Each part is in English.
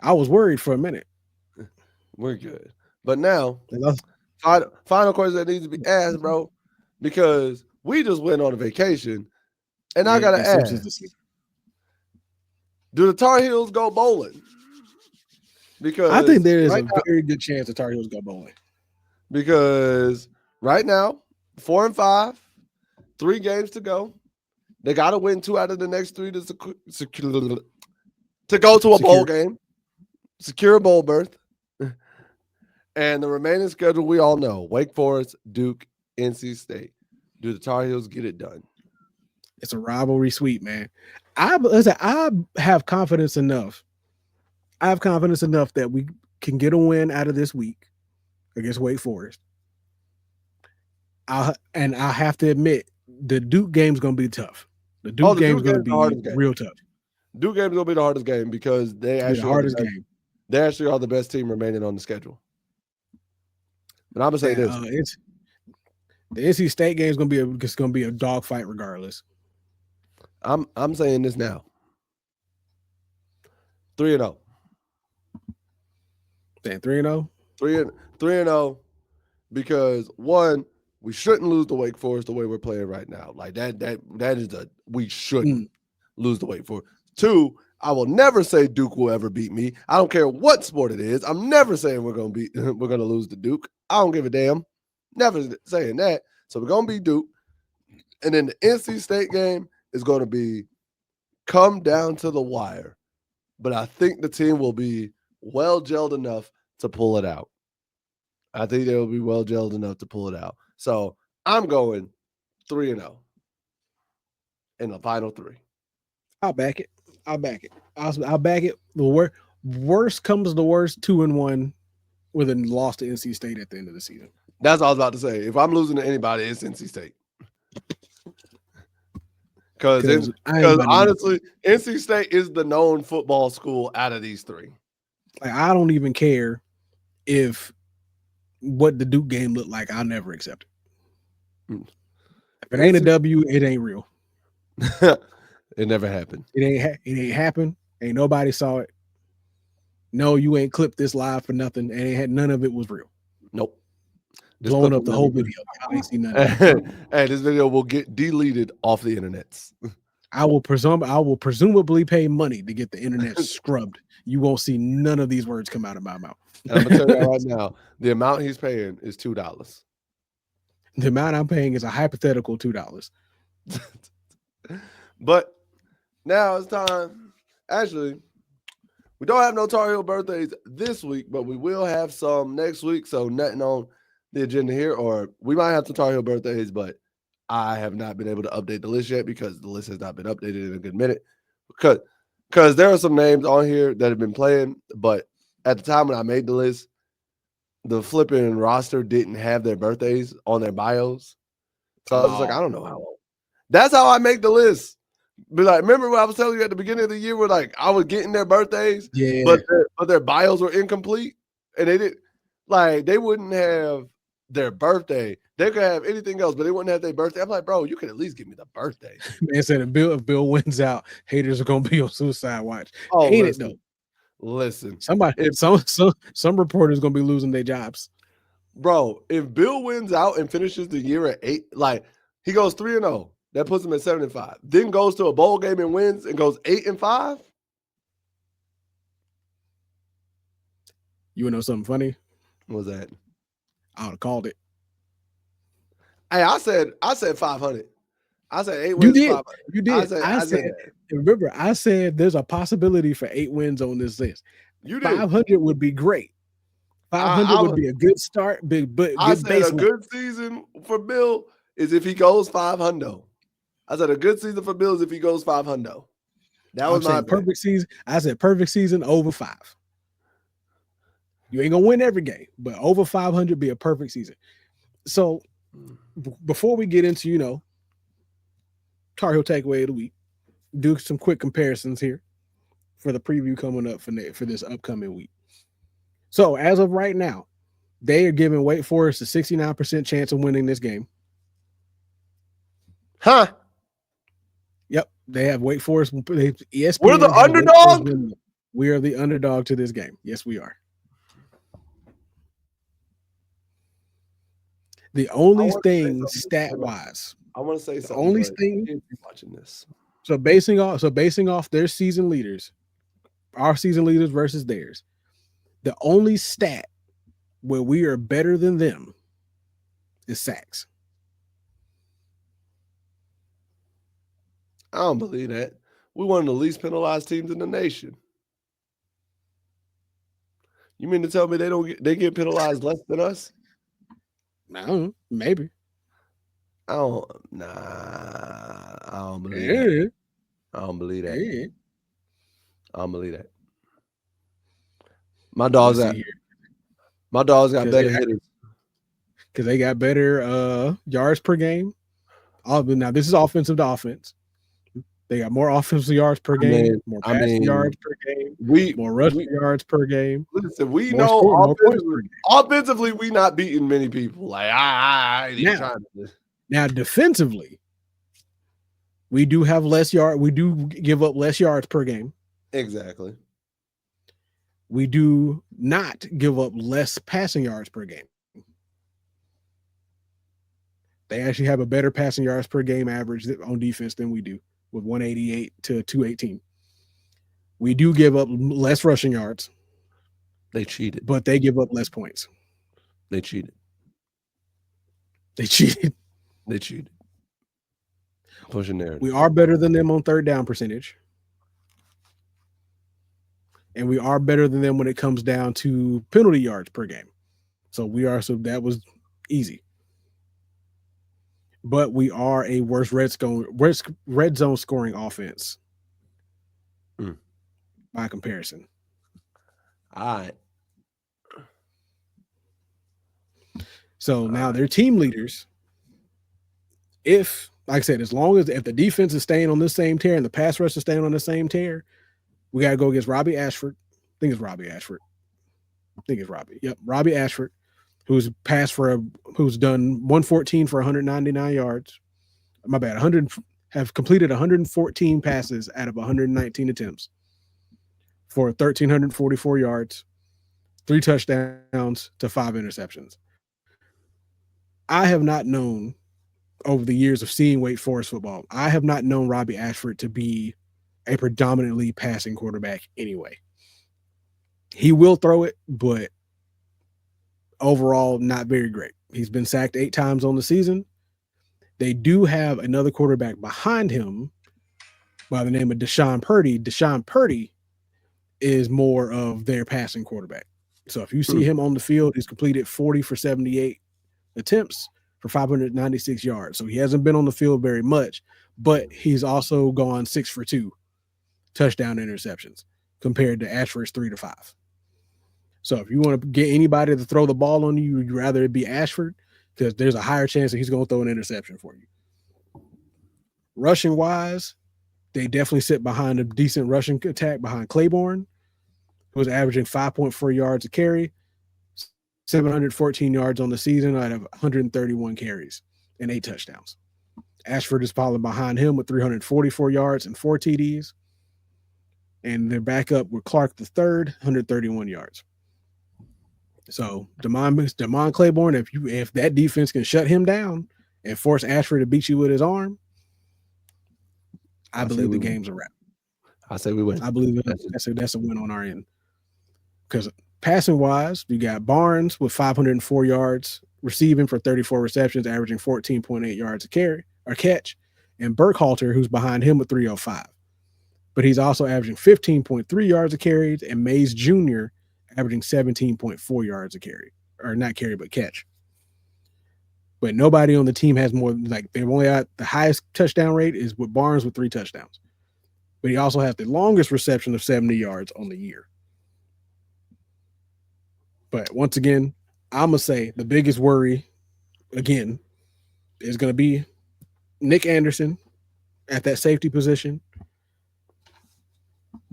I was worried for a minute. We're good. But now, You know? final question that needs to be asked, bro, because we just went on a vacation, and I Yeah, gotta so is the ask: do the Tar Heels go bowling? I think Because there is right a now, very good chance the Tar Heels go bowling. because right now, 4-5, 3 games to go. They got to win 2 out of the next 3 to go to a bowl Secure. game, secure a bowl berth. And the remaining schedule we all know: Wake Forest, Duke, NC State. Do the Tar Heels get it done? It's a rivalry sweep, man. Listen, I have confidence enough. I have confidence enough that we can get a win out of this week against Wake Forest. I have to admit the Duke game's gonna be tough. The Oh, Duke the game's Duke game gonna is the be hardest game. real tough. Duke game is gonna be the hardest game because they It's gonna be the actually are the hardest best. game. They actually are the best team remaining on the schedule. But I'm gonna say And this: it's the NC State game is gonna be a dogfight regardless. I'm saying this now: 3-0, Saying 3-0. 3-0, because one, we shouldn't lose to Wake Forest the way we're playing right now. Like that is a we shouldn't Mm. lose to Wake Forest. Two, I will never say Duke will ever beat me. I don't care what sport it is. I'm never saying we're gonna be we're gonna lose to Duke. I don't give a damn. Never saying that. So we're gonna be Duke. And then the NC State game is gonna be come down to the wire. But I think the team will be well gelled enough to pull it out. I think they will be well gelled enough to pull it out. So I'm going 3-0 in the final 3. I'll back it. I'll back it. I'll back it. Worst comes the worst, 2-1 with a loss to NC State at the end of the season. That's all I was about to say. If I'm losing to anybody, it's NC State. Because I ain't Because about to be honestly, NC State is the known football school out of these 3. like I don't even care if what the Duke game looked like. I'll never accept it. Mm. If it ain't a W, it ain't real. It never happened. It ain't happened. Ain't nobody saw it. No, you ain't clipped this live for nothing. And none of it was real. Nope. This Blowing clip up will the never whole be. video. Y'all ain't seen none of it. And this video will get deleted off the internet. I will presumably pay money to get the internet scrubbed. You won't see none of these words come out of my mouth. And I'm gonna tell you right now, the amount he's paying is $2. The amount I'm paying is a hypothetical $2. But now it's time. Actually, we don't have no Tar Heel birthdays this week, but we will have some next week. So nothing on the agenda here, or we might have some Tar Heel birthdays, but I have not been able to update the list yet because the list has not been updated in a good minute. Because there are some names on here that have been playing, but at the time when I made the list, the flipping roster didn't have their birthdays on their bios. So I was just like, I Oh, don't know how. That's how I make the list. But like, remember what I was telling you at the beginning of the year, where like I was getting their birthdays, yeah. but their bios were incomplete, and they did like they wouldn't have their birthday. They could have anything else, but they wouldn't have their birthday. I'm like, bro, you could at least give me the birthday. Man said if Bill wins out, haters are gonna be on suicide watch. Oh, Ain't it though? listen, Somebody, if some reporters gonna be losing their jobs. bro, if Bill wins out and finishes the year at 8, like he goes 3-0, that puts him at 7-5. Then goes to a bowl game and wins and goes 8-5. You wanna know something funny? What was that? I would have called it. Hey, I said 500. I said 8 You wins, did. 500. You did. I said that. Remember, I said there's a possibility for 8 wins on this list. You did. 500 would be great. 500 would I, be a good start, big but I good said a baseline. good season for Bill is if he goes 500. I said a good season for Bill is if he goes 500. That I'm was my saying bet. perfect season. I said perfect season over 5. You ain't gonna win every game, but over 500 be a perfect season. So before we get into Tar Heel takeaway of the week, do some quick comparisons here for the preview coming up for this upcoming week. So as of right now, they are giving Wake Forest a 69% chance of winning this game. Huh? Yep, they have Wake Forest. ESPN We're the has Wake Forest underdog? winning. We are the underdog to this game. Yes, we are. The I only want to say thing something. stat Hold on. wise, I want to say the something, only but I thing can't be watching this. basing off their season leaders, our season leaders versus theirs, the only stat where we are better than them is sacks. I don't believe that. We one of the least penalized teams in the nation. You mean to tell me they get penalized less than us? I don't know, maybe. I don't. Nah, I don't believe that. Yeah, I don't believe that. yeah. I don't believe that. My Let me dogs see got here better hitters. because they got better yards per game. Now this is offensive to offense. They got more offensive yards per I game, mean, more I passing mean, yards per game, we more rushing we yards per game, listen. We more know more points per game. offensively, we not beating many people. Like I ain't even Now, trying to. now defensively, we do have less yard. We do give up less yards per game. Exactly. We do not give up less passing yards per game. They actually have a better passing yards per game average on defense than we do, with 188 to 218. We do give up less rushing yards, They cheated. but they give up less points. They cheated. They cheated. They cheated. Push a narrative. We are better than them on third down percentage. And we are better than them when it comes down to penalty yards per game. So that was easy. But we are a worse red zone scoring offense by comparison. All right. So now their team leaders, like I said, if the defense is staying on this same tear and the pass rush is staying on the same tear, we got to go against Robbie Ashford. I think it's Robbie Ashford. Yep, Robbie Ashford, who's done 114 for 199 yards. My bad, have completed 114 passes out of 119 attempts for 1,344 yards, 3 touchdowns to 5 interceptions. I have not known, over the years of seeing Wake Forest football, I have not known Robbie Ashford to be a predominantly passing quarterback anyway. He will throw it, but overall, not very great. He's been sacked 8 times on the season. They do have another quarterback behind him by the name of Deshaun Purdy. Deshaun Purdy is more of their passing quarterback. So if you see him on the field, he's completed 40 for 78 attempts for 596 yards. So he hasn't been on the field very much, but he's also gone 6 for 2 touchdown interceptions compared to Ashford's 3 to 5. So if you want to get anybody to throw the ball on you, you'd rather it be Ashford, because there's a higher chance that he's going to throw an interception for you. Rushing wise, they definitely sit behind a decent rushing attack behind Claiborne, who was averaging 5.4 yards a carry, 714 yards on the season out of 131 carries and 8 touchdowns. Ashford is following behind him with 344 yards and 4 TDs. And their backup with Clark the third, 131 yards. So Damon Claiborne, if that defense can shut him down and force Ashford to beat you with his arm, I believe the game's a wrap. I say we win. I believe that's a win on our end. Because passing wise, you got Barnes with 504 yards receiving for 34 receptions, averaging 14.8 yards a carry or catch, and Burkhalter, who's behind him with 305. But he's also averaging 15.3 yards a carry, and Mays Jr. averaging 17.4 yards a carry, or not carry, but catch. But nobody on the team has more. Like, they've only got the highest touchdown rate is with Barnes with 3 touchdowns. But he also has the longest reception of 70 yards on the year. But once again, I'm going to say the biggest worry, again, is going to be Nick Anderson at that safety position.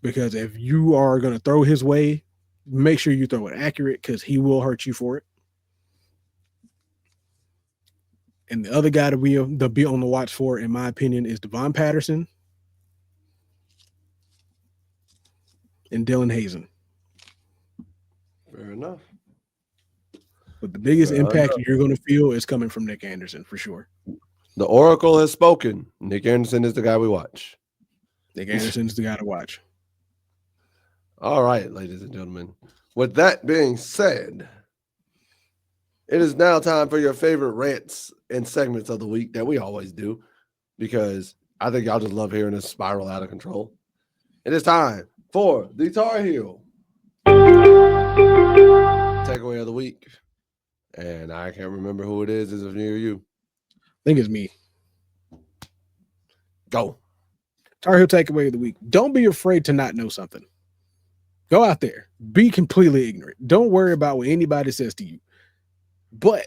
Because if you are going to throw his way, make sure you throw it accurate, because he will hurt you for it. And the other guy to be on the watch for, in my opinion, is Devon Patterson and Dylan Hazen. Fair enough. But the biggest Fair impact enough. you're going to feel is coming from Nick Anderson for sure. The Oracle has spoken. Nick Anderson is the guy we watch. Nick Anderson's the guy to watch. All right, ladies and gentlemen. With that being said, it is now time for your favorite rants and segments of the week that we always do, because I think y'all just love hearing us spiral out of control. It is time for the Tar Heel takeaway of the week. And I can't remember who it is. Is it near you? I think it's me. Go. Tar Heel takeaway of the week. Don't be afraid to not know something. Go out there. Be completely ignorant. Don't worry about what anybody says to you. But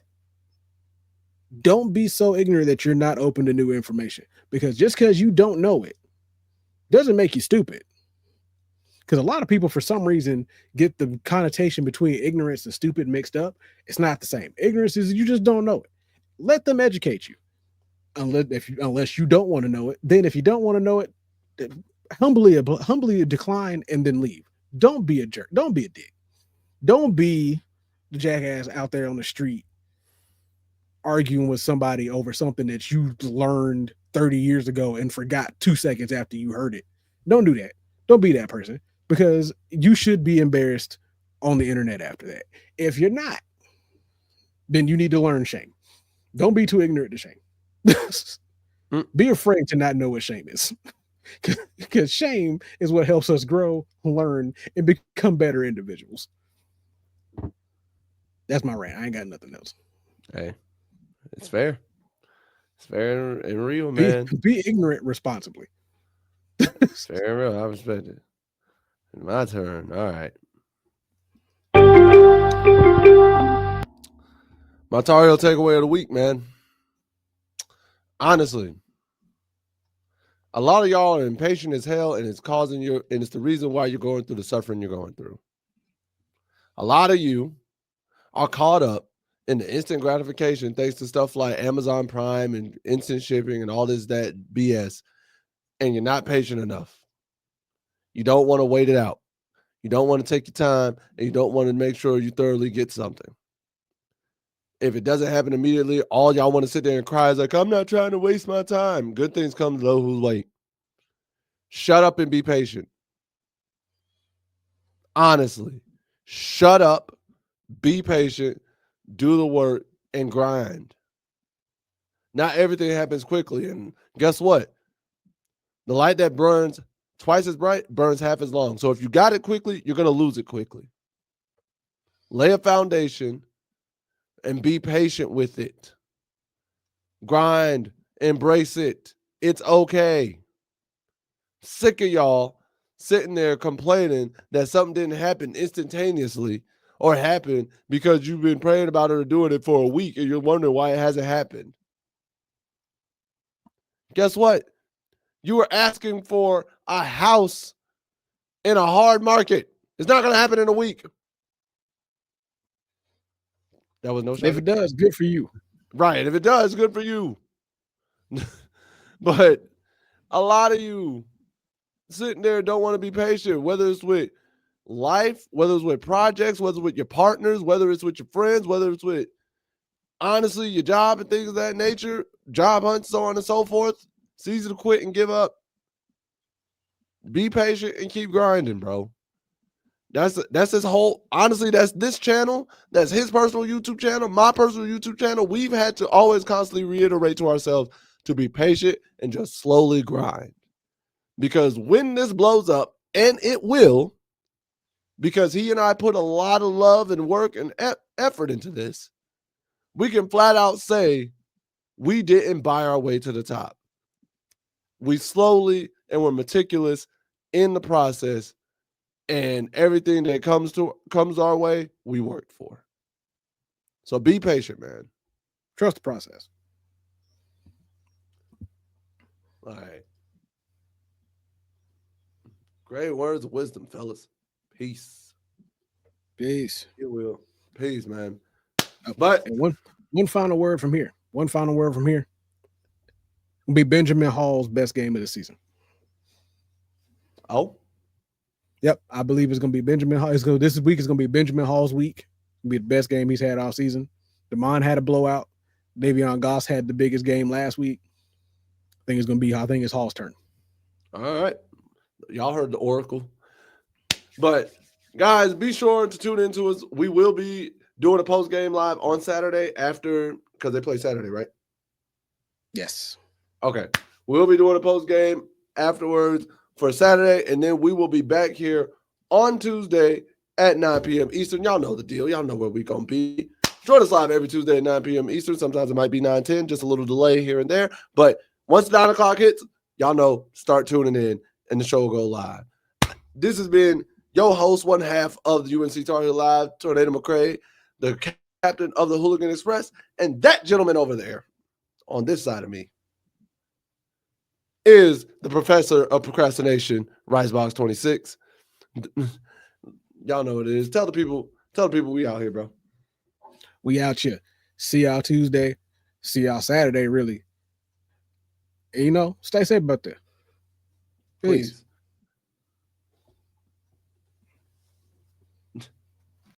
don't be so ignorant that you're not open to new information. Because just because you don't know it doesn't make you stupid. Because a lot of people, for some reason, get the connotation between ignorance and stupid mixed up. It's not the same. Ignorance is you just don't know it. Let them educate you. Unless you don't want to know it. Then if you don't want to know it, humbly decline and then leave. Don't be a jerk. Don't be a dick. Don't be the jackass out there on the street arguing with somebody over something that you learned 30 years ago and forgot 2 seconds after you heard it. Don't do that. Don't be that person, because you should be embarrassed on the internet after that. If you're not, then you need to learn shame. Don't be too ignorant to shame. Be afraid to not know what shame is. Because shame is what helps us grow, learn, and become better individuals. That's my rant. I ain't got nothing else. Hey, it's fair. It's fair and real, man. Be ignorant responsibly. It's fair and real. I respect it. My turn. All right. My Tar Heel takeaway of the week, man. Honestly, a lot of y'all are impatient as hell, and it's causing you, and it's the reason why you're going through the suffering you're going through. A lot of you are caught up in the instant gratification thanks to stuff like Amazon Prime and instant shipping and all this, that BS, and you're not patient enough. You don't want to wait it out. You don't want to take your time, and you don't want to make sure you thoroughly get something. If it doesn't happen immediately, all y'all want to sit there and cry is like, I'm not trying to waste my time. Good things come to those who wait. Shut up and be patient. Honestly, shut up, be patient, do the work, and grind. Not everything happens quickly. And guess what? The light that burns twice as bright burns half as long. So if you got it quickly, you're going to lose it quickly. Lay a foundation and be patient with it. Grind, embrace it. It's okay. Sick of y'all sitting there complaining that something didn't happen instantaneously or happen because you've been praying about it or doing it for a week and you're wondering why it hasn't happened. Guess what? You were asking for a house in a hard market. It's not going to happen in a week. That was no shot. If it does, good for you. Right. If it does, good for you. But a lot of you sitting there don't want to be patient, whether it's with life, whether it's with projects, whether it's with your partners, whether it's with your friends, whether it's with, honestly, your job and things of that nature, job hunts, so on and so forth. It's easy to quit and give up. Be patient and keep grinding, bro. That's this whole, honestly, that's this channel. That's his personal YouTube channel, my personal YouTube channel. We've had to always constantly reiterate to ourselves to be patient and just slowly grind. Because when this blows up, and it will, because he and I put a lot of love and work and effort into this, we can flat out say we didn't buy our way to the top. We slowly and we're meticulous in the process, and everything that comes our way, we worked for. So be patient, man. Trust the process. All right. Great words of wisdom, fellas. Peace. Peace. It will. Peace, man. But and one final word from here. One final word from here. Will be Benjamin Hall's best game of the season. Oh. Yep, I believe it's going to be Benjamin Hall. This week is going to be Benjamin Hall's week. It'll be the best game he's had all season. Damon had a blowout. Davion Goss had the biggest game last week. I think it's Hall's turn. All right. Y'all heard the Oracle. But, guys, be sure to tune into us. We will be doing a post-game live on Saturday after, because they play Saturday, right? Yes. Okay. We'll be doing a post-game afterwards for Saturday, and then we will be back here on Tuesday at 9 p.m. Eastern. Y'all know the deal. Y'all know where we're going to be. Join us live every Tuesday at 9 p.m. Eastern. Sometimes it might be 9:10, just a little delay here and there. But once 9 o'clock hits, y'all know, start tuning in, and the show will go live. This has been your host, one half of the UNC Tar Heel Live, Tornado McCray, the captain of the Hooligan Express, and that gentleman over there on this side of me is the professor of procrastination, Ricebox 26. Y'all know what it is. Tell the people we out here, bro. We out here. See y'all Tuesday. See y'all Saturday, really. And, stay safe about that. Please.